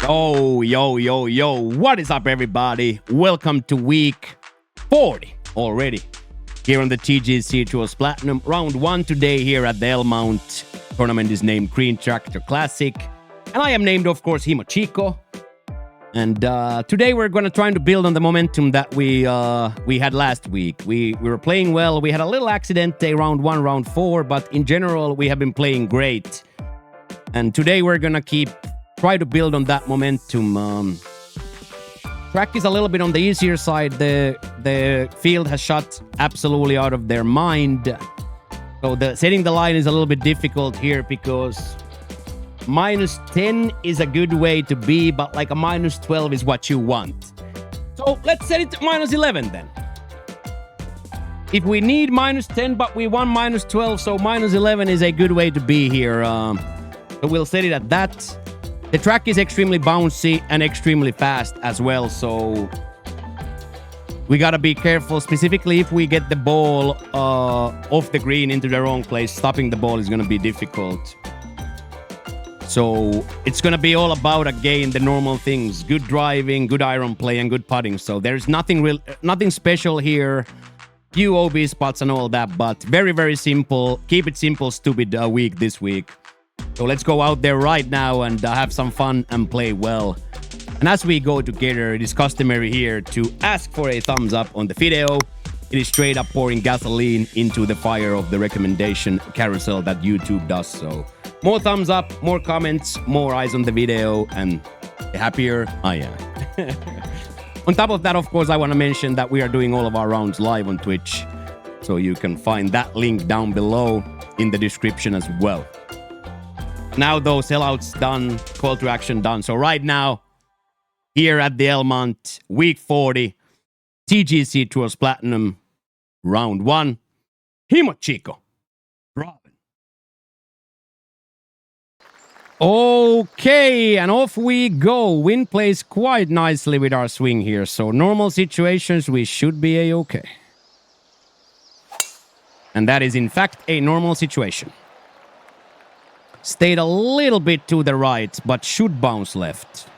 Oh, yo. What is up, everybody? Welcome to week 40 already. Here on the TGC Tours Platinum. Round 1 today here at the Elmount. Tournament is named Green Tractor Classic. And I am named, of course, Himochiko. And today we're going to try to build on the momentum that we had last week. We were playing well. We had a little accident day, round 1, round 4. But in general, we have been playing great. And today we're going to try to build on that momentum. Track is a little bit on the easier side. The field has shot absolutely out of their mind. So setting the line is a little bit difficult here because minus 10 is a good way to be, but like a minus 12 is what you want. So let's set it to minus 11 then. If we need minus 10, but we want minus 12, so minus 11 is a good way to be here. So we'll set it at that. The track is extremely bouncy and extremely fast as well, so we gotta be careful. Specifically, if we get the ball off the green into the wrong place, stopping the ball is gonna be difficult. So it's gonna be all about, again, the normal things: good driving, good iron play, and good putting. So there's nothing special here. Few OB spots and all that, but very, very simple. Keep it simple, stupid week this week. So let's go out there right now and have some fun and play well. And as we go together, it is customary here to ask for a thumbs up on the video. It is straight up pouring gasoline into the fire of the recommendation carousel that YouTube does. So more thumbs up, more comments, more eyes on the video, and the happier I am. On top of that, of course, I want to mention that we are doing all of our rounds live on Twitch. So you can find that link down below in the description as well. Now, though, sellouts done, call to action done. So right now, here at the Elmount, week 40, TGC Tours Platinum, round 1, Himochiko. Robin. Okay, and off we go. Wind plays quite nicely with our swing here. So normal situations, we should be a-okay. And that is, in fact, a normal situation. Stayed a little bit to the right, but should bounce left.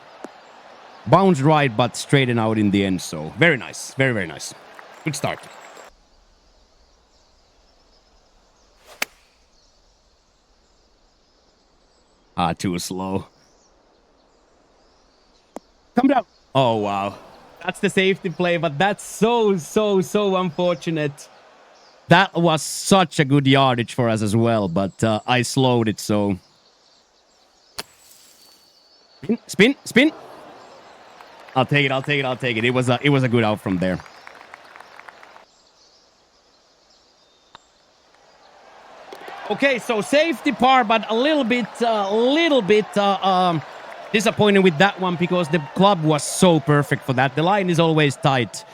Bounce right, but straighten out in the end. So very nice. Very, very nice. Good start. Too slow. Come down. Oh, wow. That's the safety play, but that's so unfortunate. That was such a good yardage for us as well, but I slowed it, so... Spin! I'll take it. It was a good out from there. Okay, so safety par, but a little bit disappointed with that one because the club was so perfect for that. The line is always tight,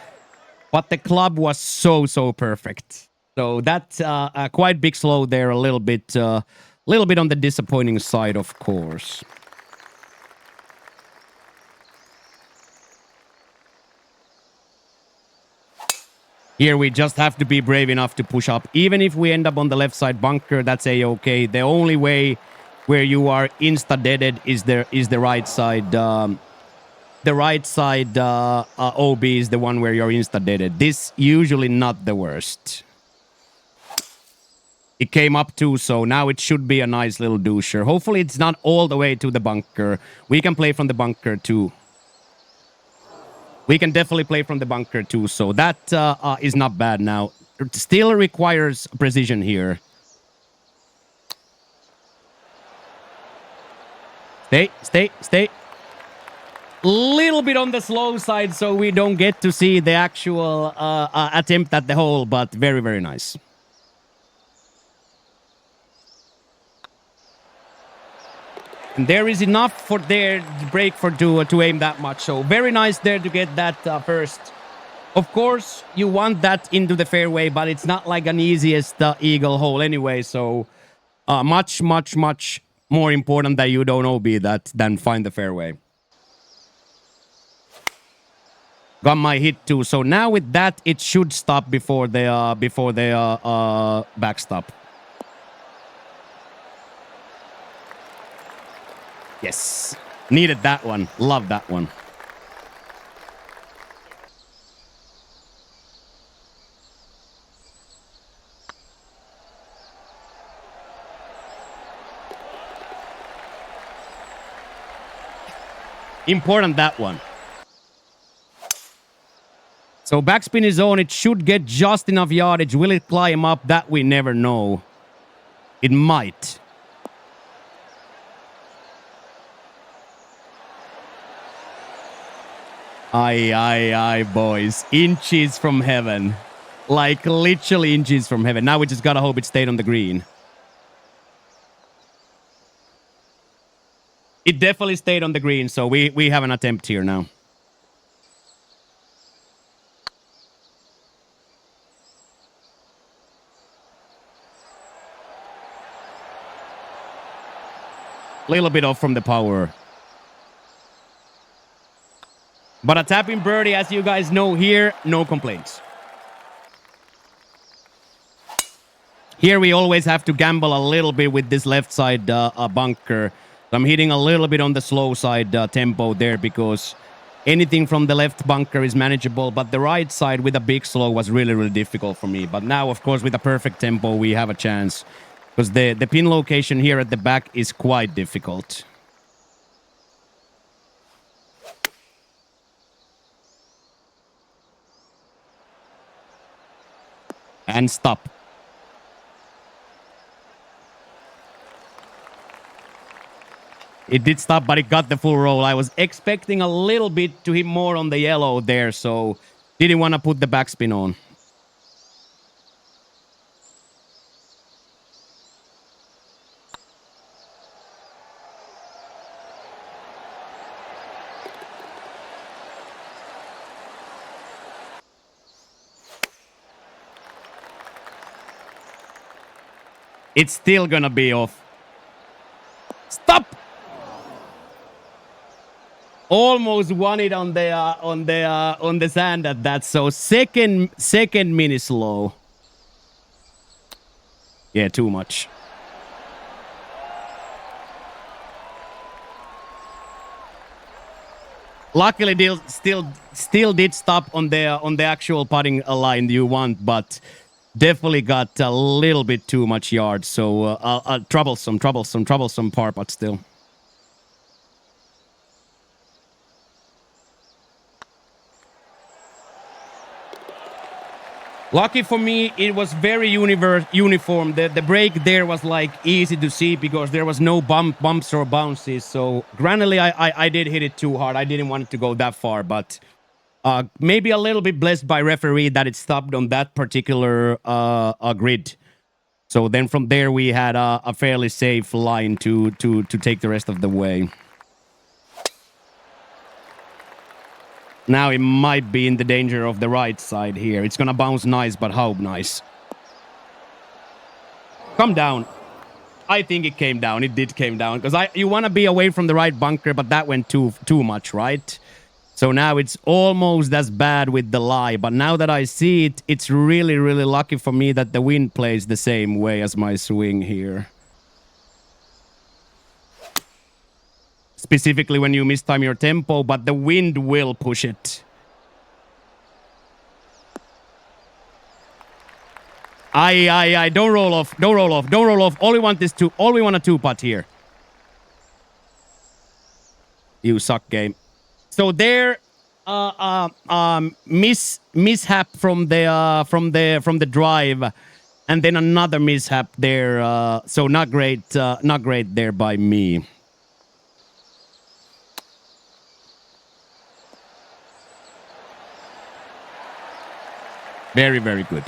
but the club was so perfect. So that's a quite big slow there, a little bit on the disappointing side, of course. Here we just have to be brave enough to push up. Even if we end up on the left side bunker, that's a-okay. The only way where you are insta-deaded is the right side. The right side OB is the one where you're insta-deaded. This usually not the worst. It came up too, so now it should be a nice little doucher. Hopefully it's not all the way to the bunker. We can play from the bunker too. We can definitely play from the bunker too, so that is not bad now. It still requires precision here. Stay. Little bit on the slow side, so we don't get to see the actual attempt at the hole, but very, very nice. And there is enough for their break to aim that much. So very nice there to get that first. Of course, you want that into the fairway, but it's not like an easiest eagle hole anyway. So much more important that you don't OB that than find the fairway. Got my hit too. So now with that, it should stop before they backstop. Yes. Needed that one. Love that one. Important, that one. So backspin is on. It should get just enough yardage. Will it climb up? That we never know. It might. Aye, boys. Inches from heaven. Like literally inches from heaven. Now we just gotta hope it stayed on the green. It definitely stayed on the green, so we have an attempt here now. Little bit off from the power. But a tapping birdie, as you guys know here, no complaints. Here we always have to gamble a little bit with this left side bunker. So I'm hitting a little bit on the slow side tempo there because anything from the left bunker is manageable. But the right side with a big slow was really, really difficult for me. But now, of course, with a perfect tempo, we have a chance. Because the pin location here at the back is quite difficult. And stop. It did stop, but it got the full roll. I was expecting a little bit to hit more on the yellow there, so didn't want to put the backspin on. It's still gonna be off. Stop! Almost won it on the sand at that. So second mini slow. Yeah, too much. Luckily, still did stop on the actual putting line you want, but definitely got a little bit too much yard. So troublesome par putt still. Lucky for me, it was very uniform. The break there was like easy to see because there was no bumps or bounces. So gradually, I did hit it too hard. I didn't want it to go that far, but maybe a little bit blessed by referee that it stopped on that particular grid. So then from there, we had a fairly safe line to take the rest of the way. Now it might be in the danger of the right side here. It's gonna bounce nice, but how nice. Come down. I think it came down. It did came down. Because you want to be away from the right bunker, but that went too much, right? So now it's almost as bad with the lie. But now that I see it, it's really, really lucky for me that the wind plays the same way as my swing here. Specifically when you mistime your tempo, but the wind will push it. Don't roll off. All we want a two putt here. You suck, game. So there mishap from the drive, and then another mishap there. So not great there by me. Very, very good.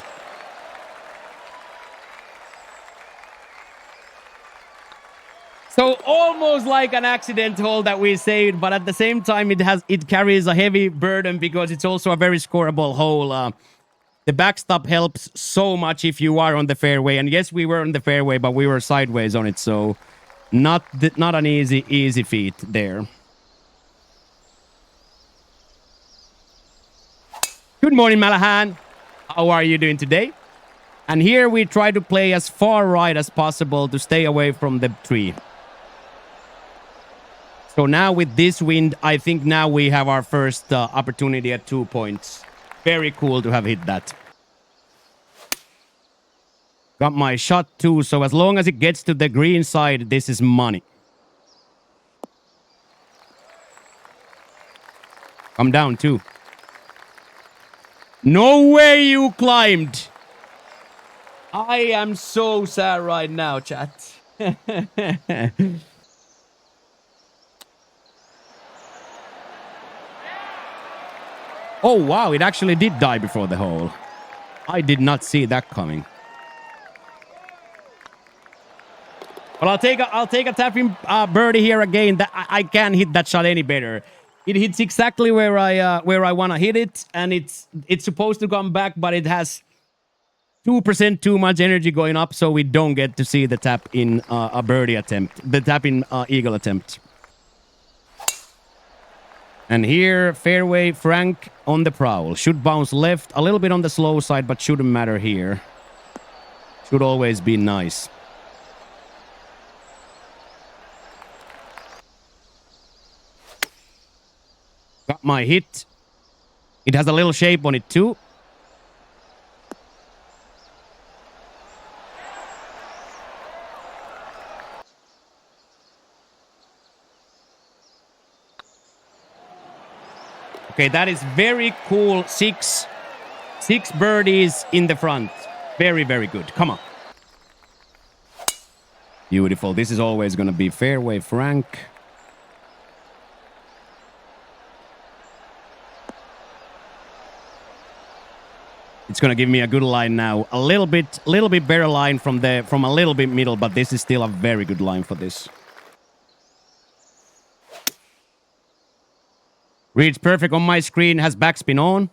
So almost like an accident hole that we saved, but at the same time it carries a heavy burden because it's also a very scoreable hole. The backstop helps so much if you are on the fairway, and yes, we were on the fairway, but we were sideways on it, so not an easy feat there. Good morning, Malahan. How are you doing today? And here we try to play as far right as possible to stay away from the tree. So now with this wind, I think now we have our first opportunity at 2 points. Very cool to have hit that. Got my shot too, so as long as it gets to the green side, this is money. Come down too. No way you climbed! I am so sad right now, chat. Oh wow, it actually did die before the hole. I did not see that coming. Well, I'll take a tapping birdie here again. I can't hit that shot any better. It hits exactly where I want to hit it, and it's supposed to come back, but it has 2% too much energy going up, so we don't get to see the tap in a birdie attempt, the tap in eagle attempt. And here, fairway Frank on the prowl. Should bounce left, a little bit on the slow side, but shouldn't matter here. Should always be nice. Got my hit. It has a little shape on it too. Okay, that is very cool. Six birdies in the front. Very, very good. Come on. Beautiful. This is always going to be fairway Frank. It's going to give me a good line now. A little bit better line from a little bit middle, but this is still a very good line for this. Reads perfect on my screen, has backspin on.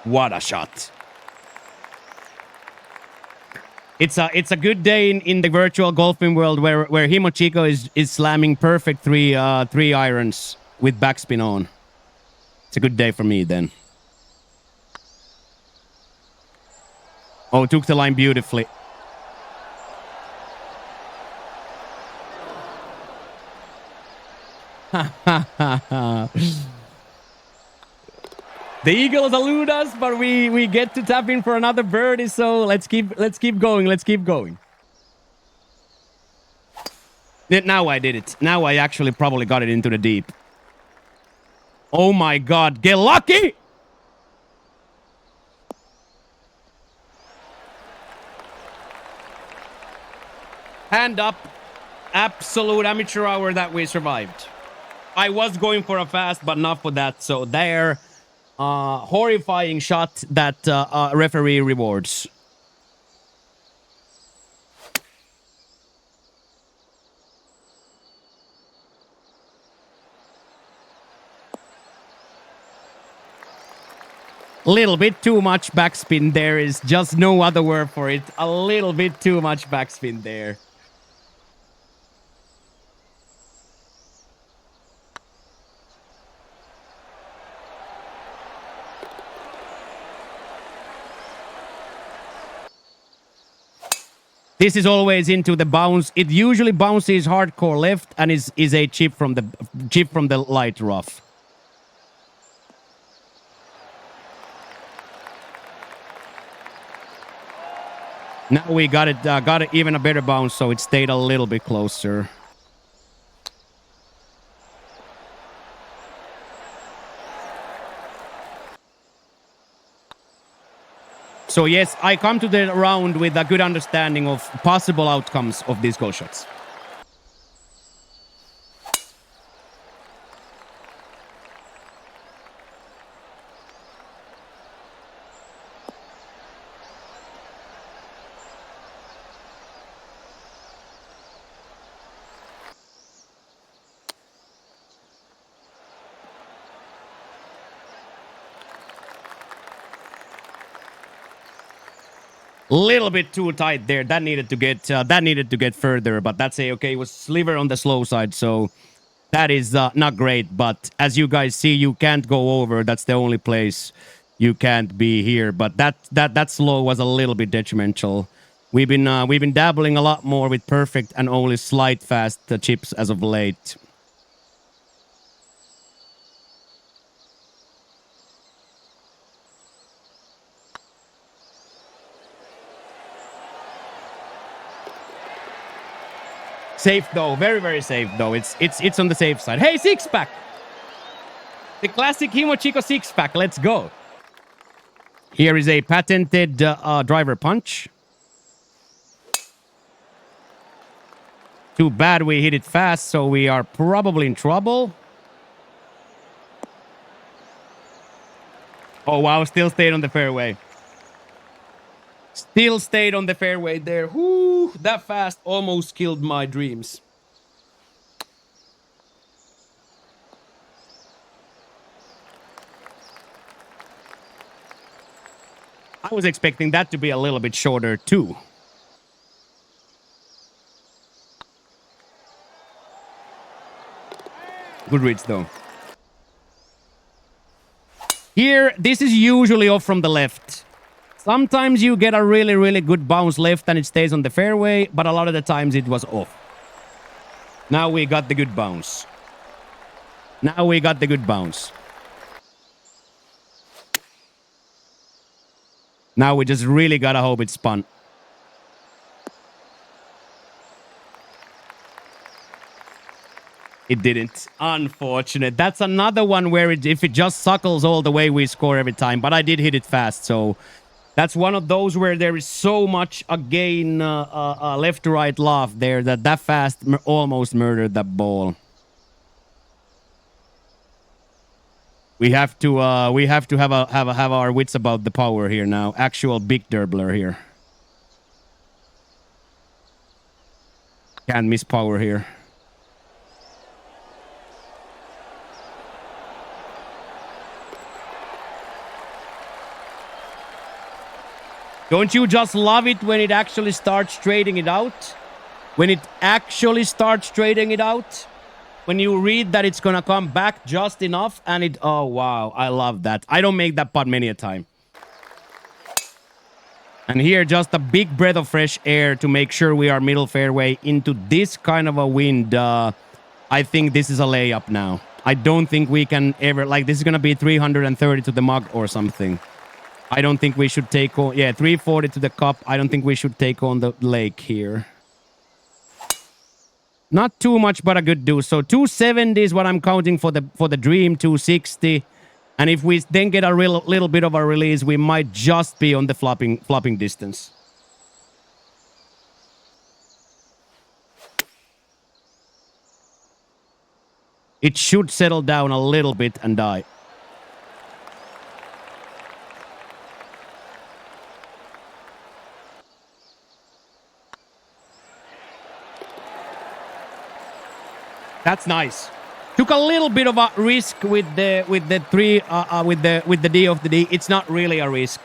What a shot. It's a good day in the virtual golfing world where Himochiko is slamming perfect three irons with backspin on. It's a good day for me then. Oh, took the line beautifully. The Eagles elude us, but we get to tap in for another birdie, so let's keep going. Let's keep going. Now I did it. Now I actually probably got it into the deep. Oh my god, get lucky! Hand up. Absolute amateur hour that we survived. I was going for a fast, but not for that. So there, horrifying shot that referee rewards. Little bit too much backspin. There is just no other word for it. A little bit too much backspin there. This is always into the bounce. It usually bounces hardcore left and is a chip from the light rough. Now we got it even a better bounce, so it stayed a little bit closer. So yes, I come to the round with a good understanding of possible outcomes of these goal shots. Little bit too tight there. That needed to get further, but that's okay. It was sliver on the slow side, so that is not great. But as you guys see, you can't go over. That's the only place you can't be here. But that slow was a little bit detrimental. We've been dabbling a lot more with perfect and only slight fast chips as of late. Safe though, very very safe though. It's on the safe side. Hey, six pack, the classic Himochiko six pack. Let's go. Here is a patented driver punch. Too bad we hit it fast, so we are probably in trouble. Oh wow, still stayed on the fairway. Still stayed on the fairway there. Whoo, that fast almost killed my dreams. I was expecting that to be a little bit shorter too. Good reach though. Here, this is usually off from the left. Sometimes you get a really, really good bounce left and it stays on the fairway, but a lot of the times it was off. Now we got the good bounce. Now we got the good bounce. Now we just really gotta hope it's spun. It didn't. Unfortunate. That's another one where if it just suckles all the way, we score every time. But I did hit it fast, so that's one of those where there is so much again left to right loft there that fast almost murdered that ball. We have to have our wits about the power here now. Actual big dirbler here. Can't miss power here. Don't you just love it when it actually starts straightening it out? When it actually starts straightening it out? When you read that it's gonna come back just enough and it... Oh, wow. I love that. I don't make that putt many a time. And here, just a big breath of fresh air to make sure we are middle fairway into this kind of a wind. I think this is a layup now. I don't think we can ever... Like, this is gonna be 330 to the mug or something. I don't think we should take on... Yeah, 340 to the cup. I don't think we should take on the lake here. Not too much, but a good do. So 270 is what I'm counting for the dream. 260. And if we then get a little bit of a release, we might just be on the flopping distance. It should settle down a little bit and die. That's nice. Took a little bit of a risk with the D of the D. It's not really a risk,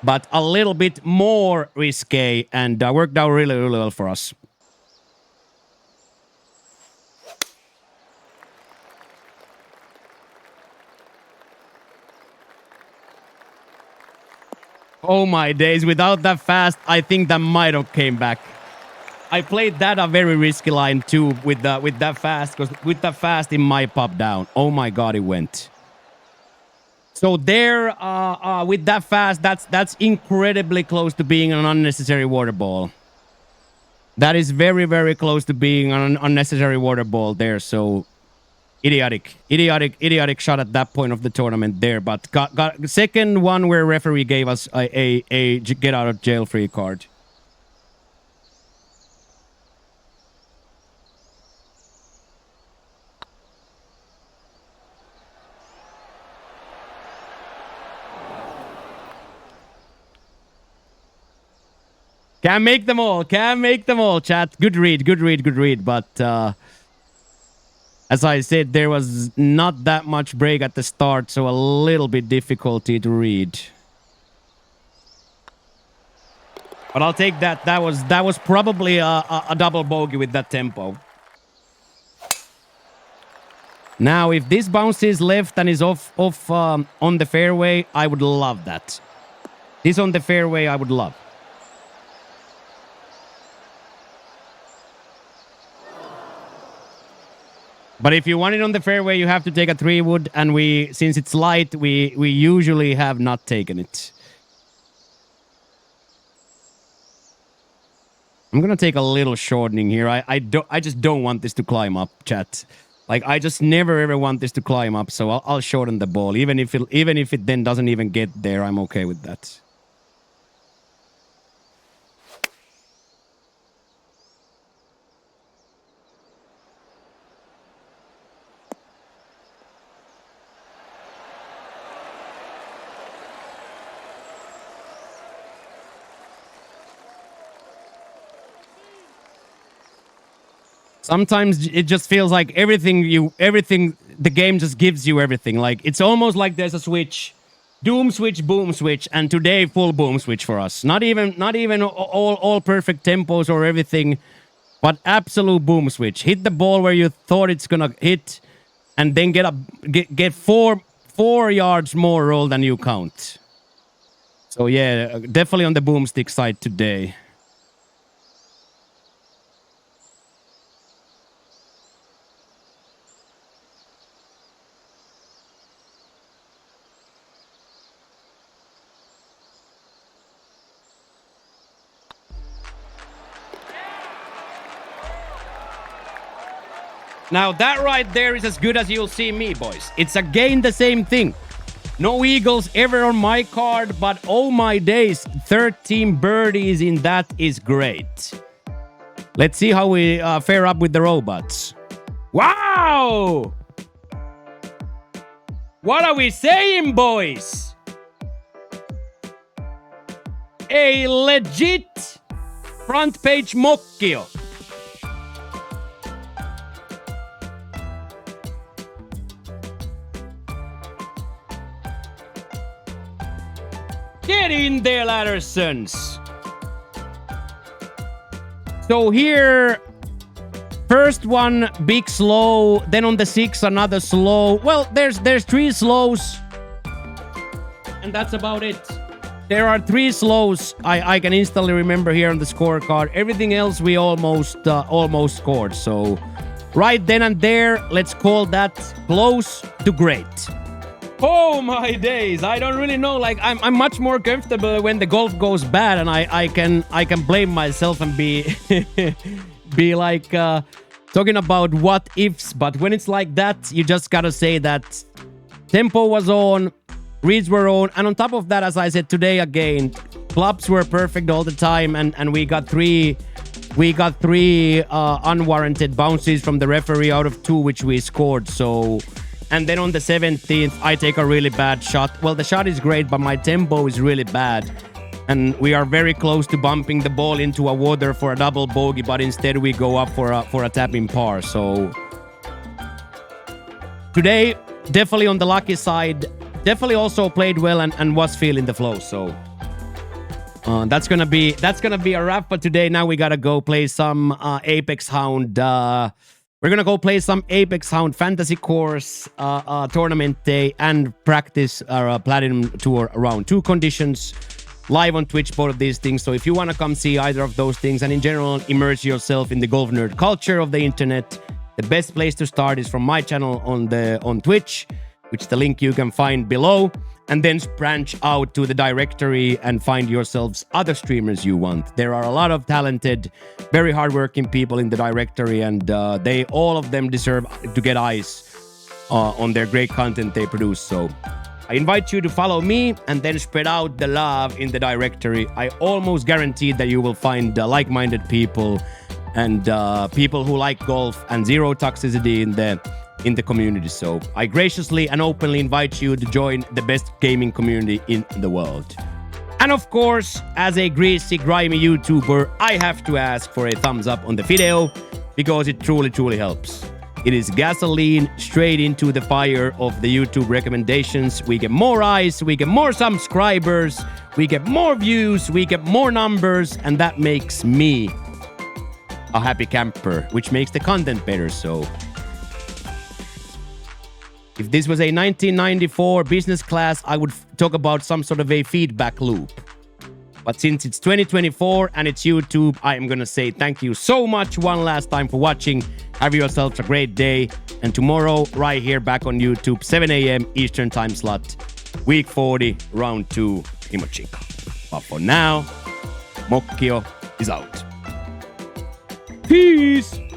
but a little bit more risky, and worked out really, really well for us. Oh my days! Without that fast, I think that might have came back. I played that a very risky line too with that fast, because with that fast it might pop down. Oh my god, it went. So there, with that fast, that's incredibly close to being an unnecessary water ball. That is very, very close to being an unnecessary water ball there. So idiotic shot at that point of the tournament there. But got second one where referee gave us a get out of jail free card. Can't make them all. Can't make them all, chat. Good read, good read, good read. But as I said, there was not that much break at the start, so a little bit difficulty to read. But I'll take that. That was probably a double bogey with that tempo. Now, if this bounces left and is off on the fairway, I would love that. This on the fairway, I would love. But if you want it on the fairway, you have to take a 3-wood, and since it's light, we usually have not taken it. I'm gonna take a little shortening here. I just don't want this to climb up, chat. Like, I just never ever want this to climb up, so I'll shorten the ball. Even if it then doesn't even get there, I'm okay with that. Sometimes it just feels like everything, the game just gives you everything. Like, it's almost like there's a switch, doom switch, boom switch, and today full boom switch for us. Not even all perfect tempos or everything, but absolute boom switch. Hit the ball where you thought it's gonna hit, and then get four yards more roll than you count. So yeah, definitely on the boomstick side today. Now that right there is as good as you'll see me, boys. It's again the same thing. No eagles ever on my card, but oh my days, 13 birdies in that is great. Let's see how we fare up with the robots. Wow! What are we saying, boys? A legit front page mokkio. Get in there, Laddersons. So here, first one, big slow. Then on the 6, another slow. Well, there's 3 slows. And that's about it. There are 3 slows I can instantly remember here on the scorecard. Everything else we almost scored. So right then and there, let's call that close to great. Oh my days! I don't really know. Like, I'm much more comfortable when the golf goes bad, and I can blame myself and be be like talking about what ifs. But when it's like that, you just gotta say that tempo was on, reads were on, and on top of that, as I said today again, clubs were perfect all the time, and we got three unwarranted bounces from the referee out of 2, which we scored. So. And then on the 17th, I take a really bad shot. Well, the shot is great, but my tempo is really bad. And we are very close to bumping the ball into a water for a double bogey, but instead we go up for a tap-in par. So today, definitely on the lucky side. Definitely also played well and was feeling the flow. So that's gonna be a wrap for today. Now we gotta go play some Apex Hound. We're gonna go play some Apex Hound Fantasy Course tournament day and practice our Platinum Tour Round 2 conditions live on Twitch, both of these things. So if you want to come see either of those things and in general immerse yourself in the golf nerd culture of the internet, the best place to start is from my channel on Twitch, which the link you can find below, and then branch out to the directory and find yourselves other streamers you want. There are a lot of talented, very hardworking people in the directory, and all of them deserve to get eyes on their great content they produce. So I invite you to follow me and then spread out the love in the directory. I almost guarantee that you will find like-minded people and people who like golf and zero toxicity in the community. So I graciously and openly invite you to join the best gaming community in the world. And of course, as a greasy, grimy YouTuber, I have to ask for a thumbs up on the video because it truly helps. It is gasoline straight into the fire of the YouTube recommendations. We get more eyes, we get more subscribers, we get more views, we get more numbers, and that makes me a happy camper, which makes the content better. So If this was a 1994 business class, I would talk about some sort of a feedback loop. But since it's 2024 and it's YouTube, I am gonna say thank you so much one last time for watching. Have yourselves a great day. And tomorrow, right here back on YouTube, 7 a.m. Eastern time slot, week 40, round 2, Himochika. But for now, Mokkio is out. Peace!